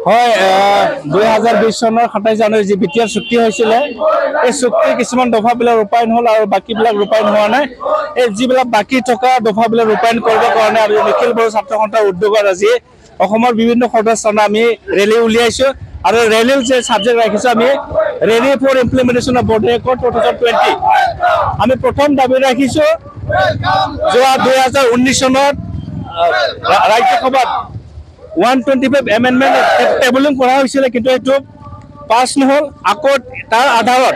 হয় 2020 চনৰ 27 জানুৱাৰী যি বিটিআৰ চুক্তি হৈছিল এই চুক্তি কিছুমান দফাবিলাক ৰূপায়ণ হ'ল আৰু বাকিবিলাক ৰূপায়ণ হোৱা নাই এই যিবিলাক বাকি থকা দফাবিলাক ৰূপায়ণ কৰিবৰ কাৰণে আমি নিখিল বড়ো ছাত্ৰ সন্থাৰ উদ্যোগত আজি অসমৰ বিভিন্ন সদস্যনা আমি ৰেলী উলিয়াইছো আৰু ৰেলীৰ যে সাবজেক্ট ৰাখিছো আমি rally for implementation of border accord 2020 আমি প্ৰথম দাবী ৰাখিছো যোৱা 2019 চনত ৰাজ্যসভাত 125 এমেন্ডমেন্ট টেবলিং কৰা হৈছিল কিন্তু এটো পাছ নহল আকৌ তাৰ আধাৰত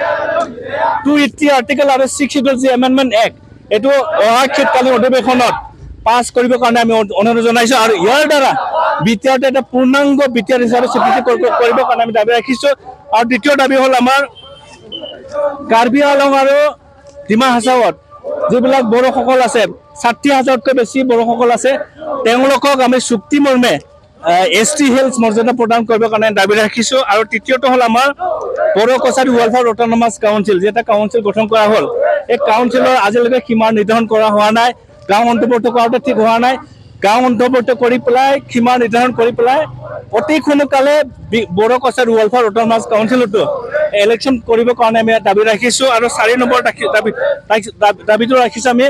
280 আৰ্টিকেল আৰু 6 যি এমেন্ডমেন্ট এক্ট এটো অহাক্ষেত্ৰকালীন অধিৱেশনত পাছ কৰিবৰ কাৰণে আমি অনুৰোধ জনাইছো আৰু ইয়াৰ দ্বাৰা বিটিআৰ এটা পূৰ্ণাংগ বিটিআৰ হিচাপে স্বীকৃতি কৰিবৰ কাৰণে আমি দাবী ৰাখিছো আৰু দ্বিতীয় দাবী হ'ল আমাৰ কাৰ্বি আংলং আৰু ডিমা হাছাওত যিবিলাক বড়োসকল আছে 60,000তকৈ বেছি বড়োসকল আছে তেওঁলোকক আমি চুক্তি মৰ্মে এসটি হেলথ মৰ্যাদা প্ৰদান কৰিবৰ কাৰণে দাবী ৰাখিছো আৰু তৃতীয়টো হ'ল আমাৰ Bodo Kachari welfare autonomous council যেটা কাউন্সিল গঠন কৰা হ'ল এই কাউন্সিলৰ আজিলৈকে সীমা নিৰ্ধাৰণ কৰা হোৱা নাই গাঁও অন্তৰ্ভুক্ত কৰাটো ঠিক হোৱা নাই গাঁও অন্তৰ্ভুক্ত কৰি পেলাই সীমা নিৰ্ধাৰণ কৰি পেলাই অতি সোনকালে বড়ো কছাৰী ৱেলফেয়াৰ অট'নমাছ কাউন্সিলতো ইলেকশ্যন কৰিবৰ কাৰণে আমি দাবী ৰাখিছো আৰু 4 নম্বৰ দাবীটো ৰাখিছো আমি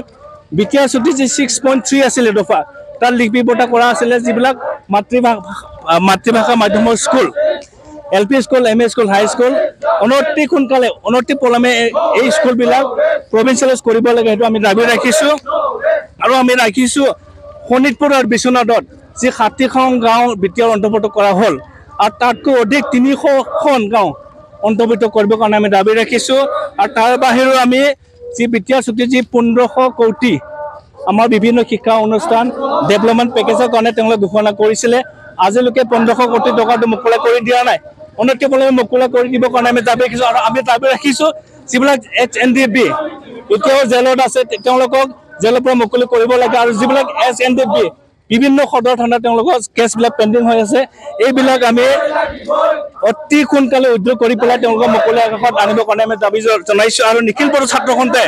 বিটিআৰ চুক্তি যি 6.3 আছিল দফা তাৰ লিপিবদ্ধ কৰা আছিল যিবিলাক মাতৃভাষা মাধ্যমৰ school LP school ME school high school অনতি সোনকালে অনতি পলমে এই স্কুলবিলাক প্ৰভিন্সিয়েলাইজ কৰিব লাগে সেইটো আমি দাবী ৰাখিছো আৰু আমি ৰাখিছো শোণিতপুৰ আৰু বিশ্বনাথত যি 60খন গাঁও বিটিআৰ অন্তৰ্ভুক্ত কৰা হ'ল আৰু তাতকৈ অধিক 300খন গাঁও অন্তৰ্ভুক্ত কৰিবৰ কাৰণে আমি দাবী ৰাখিছো আৰু তাৰ বাহিৰেও আমি যি বিটিআৰ চুক্তি যি 1500 কোটি আমাৰ বিভিন্ন শিক্ষা অনুষ্ঠান ডেভেলপমেন্ট পেকেজৰ কাৰণে তেওঁলোকে ঘোষণা কৰিছিলে আজিলৈকে 1500 কোটি টকাটো মুকলা কৰি দিয়া নাই অনতি পলমে মুকলা কৰি দিব কাৰণে আমি দাবী ৰাখিছো আৰু আমি দাবী ৰাখিছো যিবিলাক HNDB এতিয়াও জেলত আছে তেওঁলোকক জেলৰ পৰা মুকলি কৰিব লাগে আৰু যিবিলাক SNDB বিভিন্ন সদৰ থানা তেওঁলোকৰ কেছবিলাক পেন্ডিং হৈ আছে এইবিলাক আমি অতি সোনকালে উদ্যোগ কৰি পেলাই তেওঁলোকক মুকলি আকাশত আনিবৰ কাৰণে আমি দাবী জনাইছো আৰু নিখিল বড়ো ছাত্ৰ সন্থাই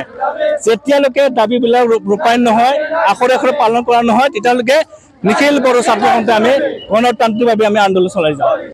যেতিয়ালৈকে দাবীবিলাক ৰূপায়ণ নহয় আখৰে পালন কৰা নহয় তেতিয়ালৈকে নিখিল বড়ো ছাত্ৰ সন্থাই আমি গণতান্ত্ৰিকভাৱে আমি আন্দোলন চলাই যাম।